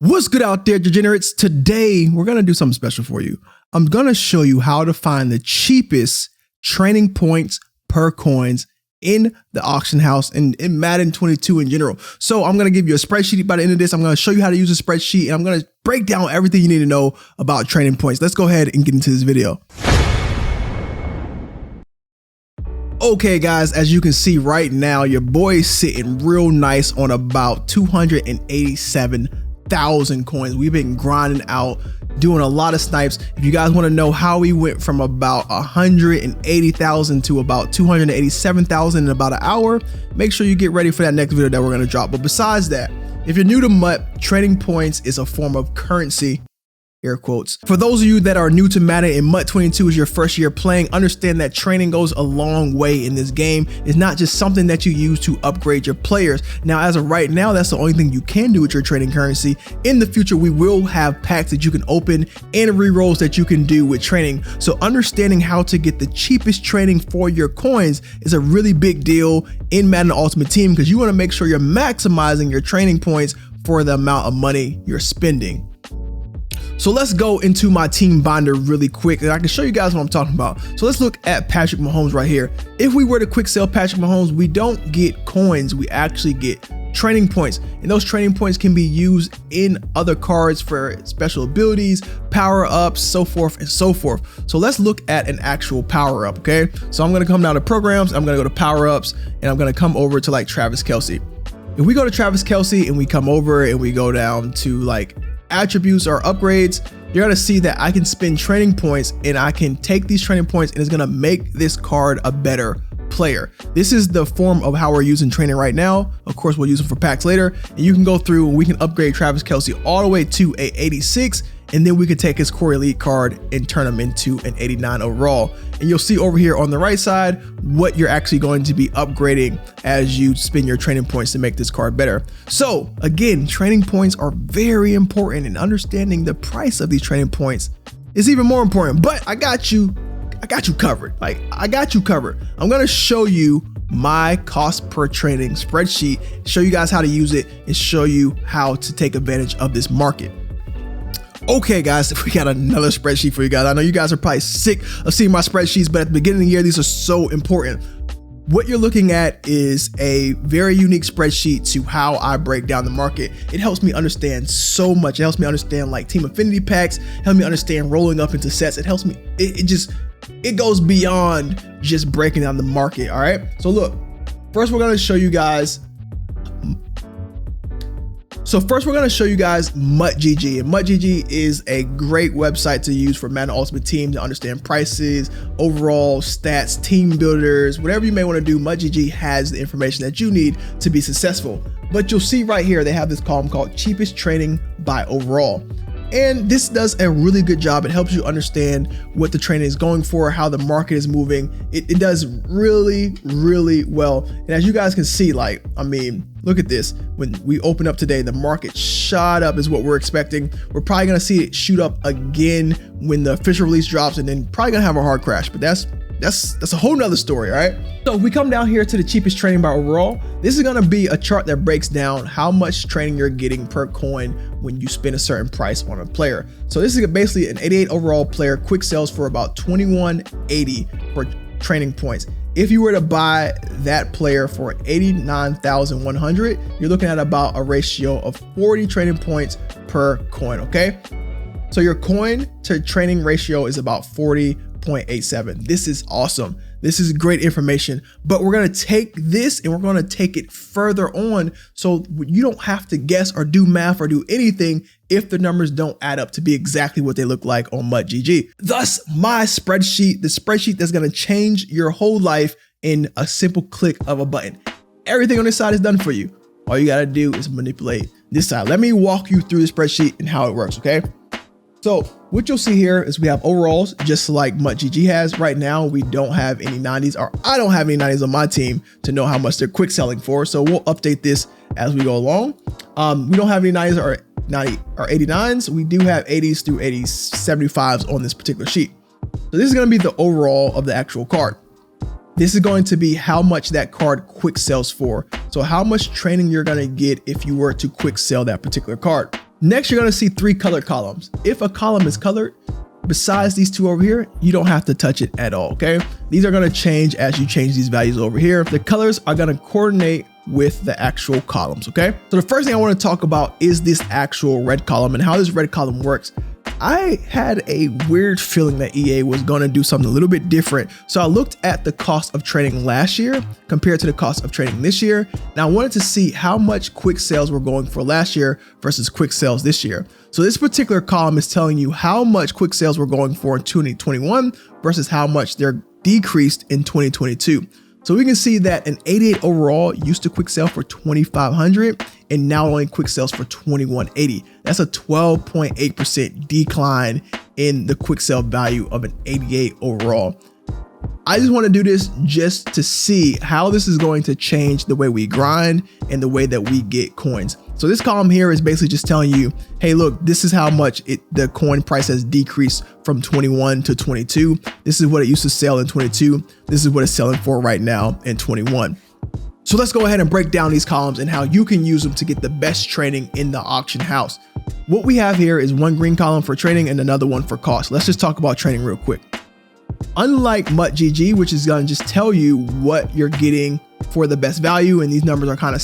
What's good out there, degenerates? Today, we're going to do something special for you. I'm going to show you how to find the cheapest training points per coins in the auction house and in Madden 22 in general. So I'm going to give you a spreadsheet by the end of this. I'm going to show you how to use a spreadsheet, and I'm going to break down everything you need to know about training points. Let's go ahead and get into this video. Okay guys, as you can see right now, your boy is sitting real nice on about 287,000 coins. We've been grinding out, doing a lot of snipes. If you guys want to know how we went from about 180,000 to about 287,000 in about an hour, make sure you get ready for that next video that we're going to drop. But besides that, if you're new to MUT, trading points is a form of currency, air quotes. For those of you that are new to Madden and MUT 22 is your first year playing, understand that training goes a long way in this game. It's not just something that you use to upgrade your players. Now, as of right now, that's the only thing you can do with your trading currency. In the future, we will have packs that you can open and rerolls that you can do with training. So understanding how to get the cheapest training for your coins is a really big deal in Madden Ultimate Team, because you want to make sure you're maximizing your training points for the amount of money you're spending. So let's go into my team binder really quick, and I can show you guys what I'm talking about. So let's look at Patrick Mahomes right here. If we were to quick sell Patrick Mahomes, we don't get coins, we actually get training points, and those training points can be used in other cards for special abilities, power-ups, so forth and so forth. So let's look at an actual power-up, okay? So I'm gonna come down to programs, I'm gonna go to power-ups, and I'm gonna come over to like Travis Kelce. If we go to Travis Kelce and we come over and we go down to like attributes or upgrades, you're gonna see that I can spend training points, and I can take these training points and it's gonna make this card a better player. This is the form of how we're using training right now. Of course, we'll use them for packs later, and you can go through and we can upgrade Travis Kelce all the way to a 86, and then we could take his core elite card and turn him into an 89 overall. And you'll see over here on the right side what you're actually going to be upgrading as you spend your training points to make this card better. So again, training points are very important, and understanding the price of these training points is even more important. But I got you covered. Like, I got you covered. I'm gonna show you my cost per training spreadsheet, show you guys how to use it, and show you how to take advantage of this market. Okay guys, we got another spreadsheet for you guys. I know you guys are probably sick of seeing my spreadsheets, but at the beginning of the year, these are so important. What you're looking at is a very unique spreadsheet to how I break down the market. It helps me understand so much. It helps me understand like team affinity packs, help me understand rolling up into sets. It helps me, it goes beyond just breaking down the market, all right? So look, first we're gonna show you guys MUT.GG, and MUT.GG is a great website to use for Madden Ultimate Team to understand prices, overall stats, team builders, whatever you may want to do. MUT.GG has the information that you need to be successful. But you'll see right here, they have this column called cheapest training by overall. And this does a really good job. It helps you understand what the training is going for, how the market is moving. It does really, really well. And as you guys can see, like, I mean, look at this. When we open up today, the market shot up is what we're expecting. We're probably gonna see it shoot up again when the official release drops, and then probably gonna have a hard crash, but that's a whole nother story, all right? So if we come down here to the cheapest training by overall, this is gonna be a chart that breaks down how much training you're getting per coin when you spend a certain price on a player. So this is basically an 88 overall player, quick sells for about 2180 for training points. If you were to buy that player for 89,100, you're looking at about a ratio of 40 training points per coin, okay? So your coin to training ratio is about 40.87. This is awesome. This is great information, but we're gonna take this and we're gonna take it further on, so you don't have to guess or do math or do anything if the numbers don't add up to be exactly what they look like on MUT.GG. Thus, my spreadsheet, the spreadsheet that's gonna change your whole life in a simple click of a button. Everything on this side is done for you. All you gotta do is manipulate this side. Let me walk you through the spreadsheet and how it works, okay? So what you'll see here is we have overalls, just like MUT.GG has. Right now, we don't have any 90s, or I don't have any 90s on my team to know how much they're quick selling for. So we'll update this as we go along. We don't have any 90s or 89s. We do have 80s through 75s on this particular sheet. So this is gonna be the overall of the actual card. This is going to be how much that card quick sells for. So how much training you're gonna get if you were to quick sell that particular card. Next, you're gonna see 3 colored columns. If a column is colored, besides these 2 over here, you don't have to touch it at all, okay? These are gonna change as you change these values over here. The colors are gonna coordinate with the actual columns, okay? So the first thing I wanna talk about is this actual red column and how this red column works. I had a weird feeling that EA was gonna do something a little bit different. So I looked at the cost of trading last year compared to the cost of trading this year. And I wanted to see how much quick sales were going for last year versus quick sales this year. So this particular column is telling you how much quick sales were going for in 2021 versus how much they're decreased in 2022. So we can see that an 88 overall used to quick sell for 2,500 and now only quick sells for 2,180. That's a 12.8% decline in the quick sell value of an 88 overall. I just want to do this just to see how this is going to change the way we grind and the way that we get coins. So this column here is basically just telling you, hey, look, this is how much the coin price has decreased from 21 to 22. This is what it used to sell in 22. This is what it's selling for right now in 21. So let's go ahead and break down these columns and how you can use them to get the best trading in the auction house. What we have here is one green column for trading and another one for cost. Let's just talk about trading real quick. Unlike MUTGG, which is going to just tell you what you're getting for the best value, and these numbers are kind of,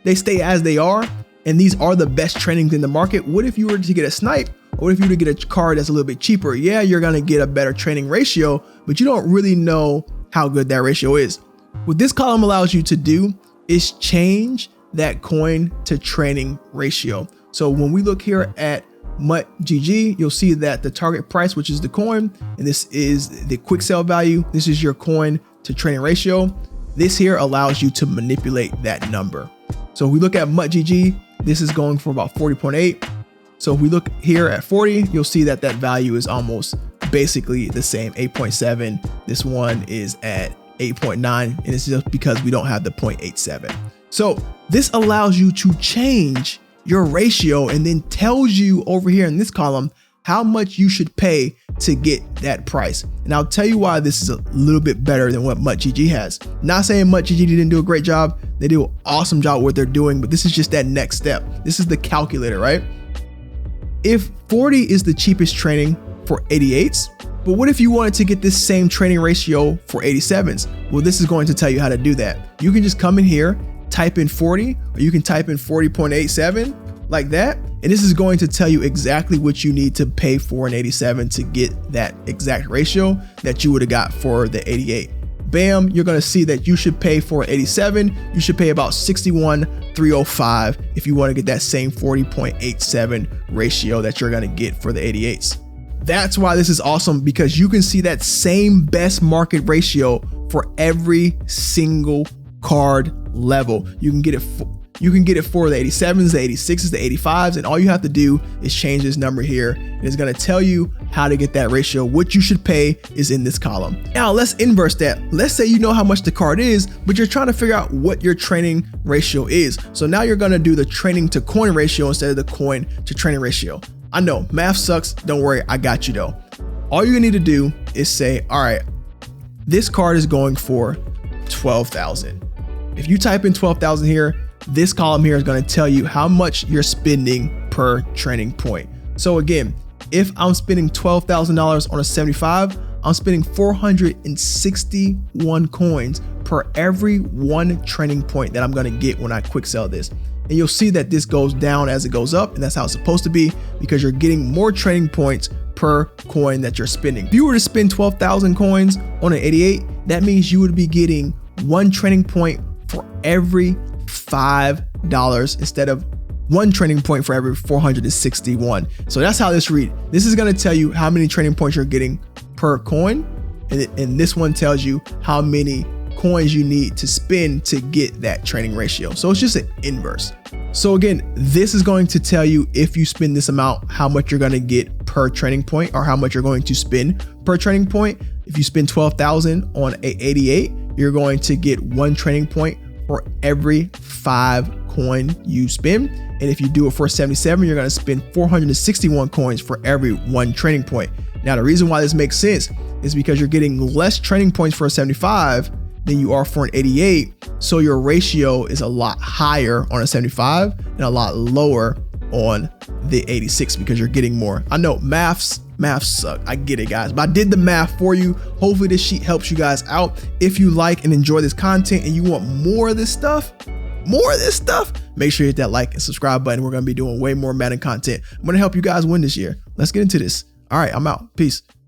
they stay as they are, and these are the best tradings in the market. What if you were to get a snipe, or what if you were to get a card that's a little bit cheaper? Yeah, you're going to get a better trading ratio, but you don't really know how good that ratio is. What this column allows you to do is change that coin to trading ratio. So when we look here at MUTGG, you'll see that the target price, which is the coin, and this is the quick sell value. This is your coin to trading ratio. This here allows you to manipulate that number. So if we look at MUTGG, this is going for about 40.8. So if we look here at 40, you'll see that that value is almost basically the same, 8.7. This one is at 8.9, and it's just because we don't have the 0.87. So this allows you to change your ratio and then tells you over here in this column how much you should pay to get that price. And I'll tell you why this is a little bit better than what MUTGG has. Not saying MUTGG didn't do a great job. They do an awesome job at what they're doing, but this is just that next step. This is the calculator, right? If 40 is the cheapest trading for 88s, but what if you wanted to get this same trading ratio for 87s? Well, this is going to tell you how to do that. You can just come in here, type in 40, or you can type in 40.87 like that. And this is going to tell you exactly what you need to pay for an 87 to get that exact ratio that you would have got for the 88. Bam, you're going to see that you should pay for an 87. You should pay about 61,305 if you want to get that same 40.87 ratio that you're going to get for the 88s. That's why this is awesome, because you can see that same best market ratio for every single card level. You can get it for the 87s, the 86s, the 85s, and all you have to do is change this number here. And it's going to tell you how to get that ratio. What you should pay is in this column. Now let's inverse that. Let's say you know how much the card is, but you're trying to figure out what your trading ratio is. So now you're going to do the trading to coin ratio instead of the coin to trading ratio. I know math sucks. Don't worry, I got you though. All you need to do is say, all right, this card is going for 12,000. If you type in 12,000 here, this column here is going to tell you how much you're spending per trading point. So again, if I'm spending $12,000 on a 75, I'm spending 461 coins per every one trading point that I'm going to get when I quick sell this. And you'll see that this goes down as it goes up, and that's how it's supposed to be, because you're getting more trading points per coin that you're spending. If you were to spend 12,000 coins on an 88, that means you would be getting one trading point for every $5 instead of one trading point for every 461. So that's how this reads. This is going to tell you how many trading points you're getting per coin, and this one tells you how many coins you need to spend to get that trading ratio. So it's just an inverse. So again, this is going to tell you if you spend this amount, how much you're going to get per trading point, or how much you're going to spend per trading point. If you spend 12,000 on a 88, you're going to get one trading point for every 5 coin you spend. And if you do it for 77, you're going to spend 461 coins for every one trading point. Now, the reason why this makes sense is because you're getting less trading points for a 75 than you are for an 88. So your ratio is a lot higher on a 75 and a lot lower on the 86 because you're getting more. I know maths suck. I get it, guys, but I did the math for you. Hopefully this sheet helps you guys out. If you like and enjoy this content and you want more of this stuff, make sure you hit that like and subscribe button. We're going to be doing way more Madden content. I'm going to help you guys win this year. Let's get into this. All right, I'm out. Peace.